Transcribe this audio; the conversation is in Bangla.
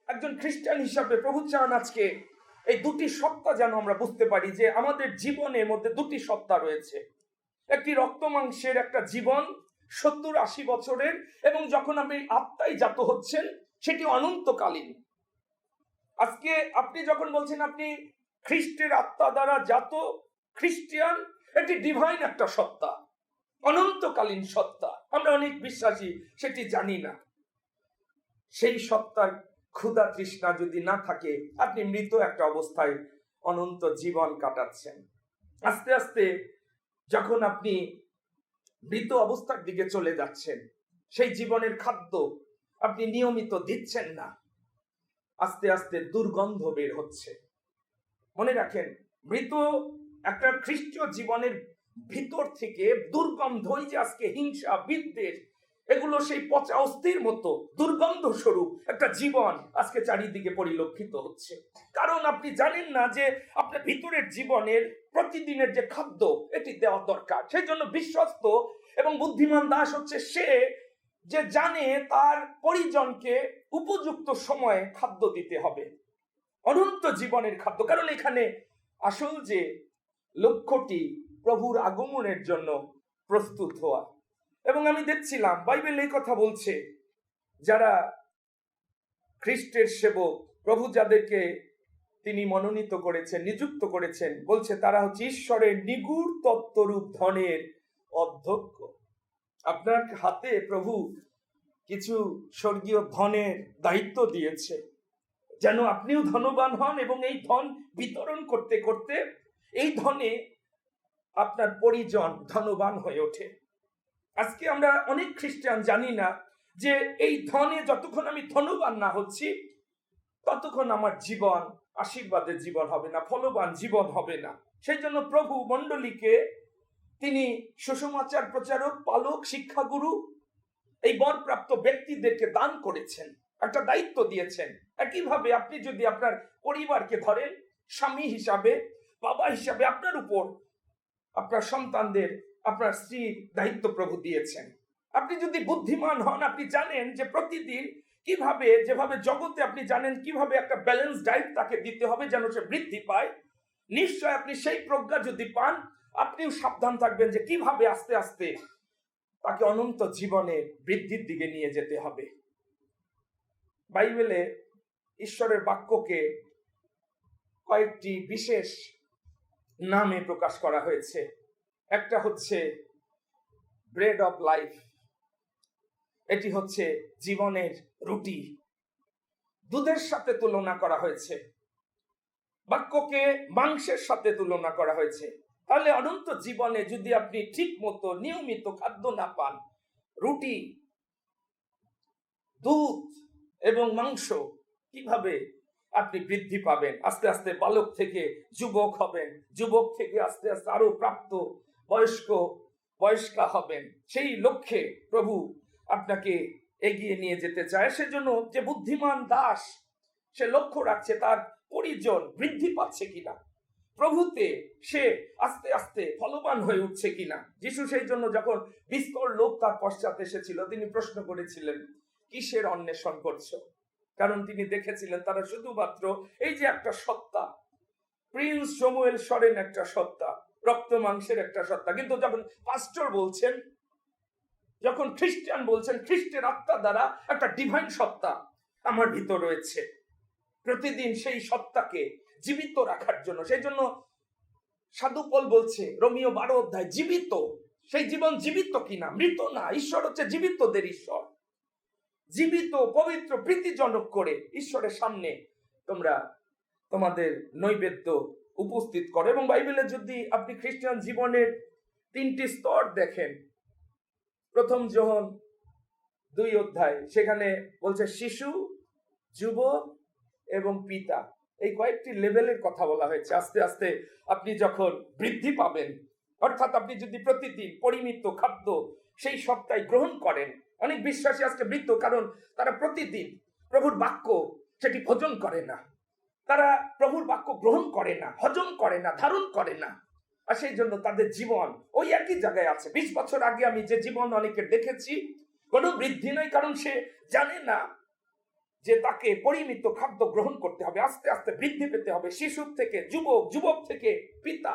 একজন খ্রিস্টান হিসাবে প্রভু চান আজকে এই দুটি সত্তা যেন আমরা বুঝতে পারি যে আমাদের জীবনের মধ্যে দুটি সত্তা রয়েছে। একটি রক্ত মাংসের একটা জীবন 70-80 বছরের, এবং যখন আপনি আত্মায় জাত হচ্ছেন সেটি অনন্তকালীন। আজকে আপনি যখন বলছেন আপনি খ্রিস্টের আত্মা দ্বারা জাত খ্রিস্টিয়ান, এটি ডিভাইন একটা সত্তা, অনন্তকালীন সত্তা। আমরা অনেক বিশ্বাসী সেটি জানি না। সেই সত্তার ক্ষুধা তৃষ্ণা যদি না থাকে, আপনি মৃত একটা অবস্থায় অনন্ত জীবন কাটাচ্ছেন। আস্তে আস্তে যখন আপনি মৃত অবস্থার দিকে চলে যাচ্ছেন, সেই জীবনের খাদ্য আপনি নিয়মিত দিচ্ছেন না, আস্তে আস্তে দুর্গন্ধ বের হচ্ছে। মনে রাখেন, মৃত একটা খ্রিস্টীয় জীবনের ভিতর থেকে দুর্গন্ধই যে আজকে হিংসা, বিদ্বেষ, এগুলো সেই পচা অস্থির মতো দুর্গন্ধ স্বরূপ একটা জীবন আজকে চারিদিকে পরিলক্ষিত হচ্ছে। কারণ আপনি জানেন না যে আপনার ভিতরের জীবনের প্রতিদিনের যে খাদ্য, এটি দেওয়া দরকার। সেই জন্য বিশ্বস্ত এবং বুদ্ধিমান দাস হচ্ছে সে যে জানে তার পরিজনকে উপযুক্ত সময়ে খাদ্য দিতে হবে, অনন্ত জীবনের খাদ্য। কারণ এখানে আসল যে লক্ষ্যটি প্রভুর আগমনের জন্য প্রস্তুত হওয়া। এবং আমি দেখছিলাম বাইবেল এই কথা বলছে, যারা খ্রিস্টের সেবক, প্রভু যাদেরকে তিনি মনোনীত করেছেন, নিযুক্ত করেছেন, বলছে তারা হচ্ছে ঈশ্বরের নিগুড় তত্ত্বরূপ ধনের অধ্যক্ষ। আপনার হাতে প্রভু কিছু স্বর্গীয় ধনের দায়িত্ব দিয়েছে, যেন আপনিও ধনবান হন এবং এই ধন বিতরণ করতে করতে এই ধনে আপনার পরিজন ধনবান হয়ে ওঠে। আজকে আমরা অনেক খ্রিস্টান জানি না যে এই ধনে যতক্ষণ আমি ধনবান না হচ্ছি, ততক্ষণ আমার জীবন আশীর্বাদের জীবন হবে না, ফলবান জীবন হবে না। সেই জন্য প্রভু মণ্ডলীকে তিনি সুসমাচার প্রচারক, পালক, শিক্ষাগুরু, এই বরপ্রাপ্ত ব্যক্তিদেরকে দান করেছেন, একটা দায়িত্ব দিয়েছেন। একইভাবে আপনি যদি আপনার পরিবারকে ধরেন, স্বামী হিসাবে, বাবা হিসাবে আপনার উপর আপনার সন্তানদের, আপনার স্ত্রীর দায়িত্ব প্রভু দিয়েছেন। আপনি যদি বুদ্ধিমান হন, আপনি জানেন যে প্রতিদিন কিভাবে, যেভাবে জগতে আপনি জানেন কিভাবে একটা ব্যালেন্স ডায়েট তাকে দিতে হবে যেন সে বৃদ্ধি পায়। নিশ্চয় আপনি সেই প্রজ্ঞা যদি পান, আপনিও সাবধান থাকবেন যে কিভাবে আস্তে আস্তে তাকে অনন্ত জীবনে বৃদ্ধির দিকে নিয়ে যেতে হবে। বাইবেলে ঈশ্বরের বাক্যকে কয়েকটি বিশেষ নামে প্রকাশ করা হয়েছে। একটা হচ্ছে ব্রেড অফ লাইফ, এটি হচ্ছে জীবনের রুটি। দুধের সাথে তুলনা করা হয়েছে, বাক্যকে মাংসের সাথে তুলনা করা হয়েছে। তাহলে অনন্ত জীবনে যদি আপনি ঠিক মতো নিয়মিত খাদ্য না পান, রুটি, দুধ এবং মাংস, কিভাবে আপনি বৃদ্ধি পাবেন? আস্তে আস্তে বালক থেকে যুবক হবেন, যুবক থেকে আস্তে আস্তে আরো প্রাপ্ত বয়স্কা হবেন। সেই লক্ষ্যে প্রভু আপনাকে এগিয়ে নিয়ে যেতে চায়। সেজন্য যে বুদ্ধিমান দাস, সে লক্ষ্য রাখছে তার পরিজন বৃদ্ধি পাচ্ছে কিনা, প্রভুতে সে আস্তে আস্তে ফলবান হয়ে উঠছে কিনা। যিশু সেই জন্য যখন বিস্তর লোক তার পশ্চাৎ এসেছিল, তিনি প্রশ্ন করেছিলেন, কিসের অন্বেষণ করছো? কারণ তিনি দেখেছিলেন তারা শুধুমাত্র এই যে একটা সত্তা, প্রিন্স শমুয়েল সরেন একটা সত্তা, রক্ত মাংসের একটা সত্তা, কিন্তু যখন পাস্টর বলছেন, যখন খ্রিস্টান বলছেন খ্রিস্টের আত্মা দ্বারা একটা ডিভাইন সত্তা আমার ভিতর রয়েছে, প্রতিদিন সেই সত্তাকে জীবিত রাখার জন্য। সেই জন্য সাধু পল বলছে রোমিও 12 অধ্যায়, জীবিত, সেই জীবন জীবিত কিনা, মৃত না। ঈশ্বর হচ্ছে জীবিতদের ঈশ্বর। জীবিত, পবিত্র, প্রীতিজনক করে ঈশ্বরের সামনে তোমরা তোমাদের নৈবেদ্য উপস্থিত করো। এবং বাইবেলে যদি আপনি খ্রিস্টান জীবনের 3টি স্তর দেখেন, প্রথম যোহন 2 অধ্যায়, সেখানে বলছে শিশু, যুবক এবং পিতা, এই কয়েকটি লেভেলের কথা বলা হয়েছে। আস্তে আস্তে আপনি যখন বৃদ্ধি পাবেন, অর্থাৎ আপনি যদি প্রতিদিন পরিমিত খাদ্য সেই সপ্তাহে গ্রহণ করেন। অনেক বিশ্বাসী আজকে মৃত, কারণ তারা প্রতিদিন প্রভুর বাক্য সেটি ভোজন করে না, তারা প্রভুর বাক্য গ্রহণ করে না, হজম করে না, ধারণ করে না। আর সেই জন্য তাদের জীবন ওই একই জায়গায় আছে। 20 বছর আগে আমি যে জীবন অনেকে দেখেছি, কোনো বৃদ্ধি নয়, কারণ সে জানে না যে তাকে পরিমিত খাদ্য গ্রহণ করতে হবে, আস্তে আস্তে বৃদ্ধি পেতে হবে, শিশু থেকে যুবক, যুবক থেকে পিতা,